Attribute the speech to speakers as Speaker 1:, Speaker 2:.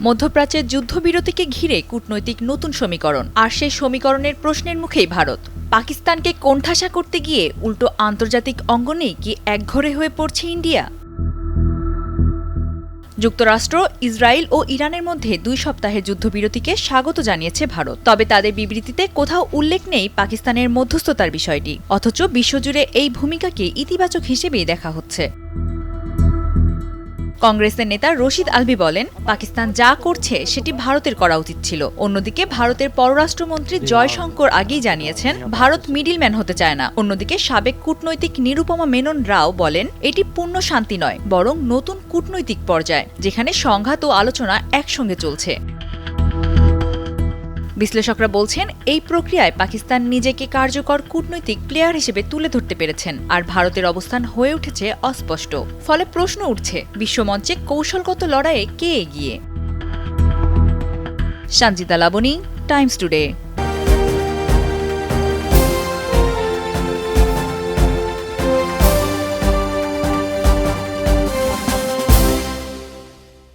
Speaker 1: মধ্যপ্রাচ্যের যুদ্ধবিরতিকে ঘিরে কূটনৈতিক নতুন সমীকরণ, আর সেই সমীকরণের প্রশ্নের মুখেই ভারত। পাকিস্তানকে কোণঠাসা করতে গিয়ে উল্টো আন্তর্জাতিক অঙ্গনেই কি একঘরে হয়ে পড়ছে ইন্ডিয়া? যুক্তরাষ্ট্র, ইসরায়েল ও ইরানের মধ্যে 2 সপ্তাহের যুদ্ধবিরতিকে স্বাগত জানিয়েছে ভারত। তবে তাদের বিবৃতিতে কোথাও উল্লেখ নেই পাকিস্তানের মধ্যস্থতার বিষয়টি, অথচ বিশ্বজুড়ে এই ভূমিকাকে ইতিবাচক হিসেবেই দেখা হচ্ছে। কংগ্রেসের নেতা রশিদ আলভি বলেন, পাকিস্তান যা করছে সেটি ভারতের করা উচিত ছিল। অন্যদিকে ভারতের পররাষ্ট্রমন্ত্রী জয়শঙ্কর আগেই জানিয়েছেন, ভারত মিডিলম্যান হতে চায় না। অন্যদিকে সাবেক কূটনৈতিক নিরুপমা মেনন রাও বলেন, এটি পূর্ণ শান্তি নয়, বরং নতুন কূটনৈতিক পর্যায়, যেখানে সংঘাত ও আলোচনা একসঙ্গে চলছে। বিশ্লেষকরা বলছেন, এই প্রক্রিয়ায় পাকিস্তান নিজেকে কার্যকর কূটনৈতিক প্লেয়ার হিসেবে তুলে ধরতে পেরেছেন, আর ভারতের অবস্থান হয়ে উঠেছে অস্পষ্ট। ফলে প্রশ্ন উঠছে, বিশ্বমঞ্চে কৌশলগত লড়াইয়ে কে এগিয়ে? Sanjita Laboni, Times today.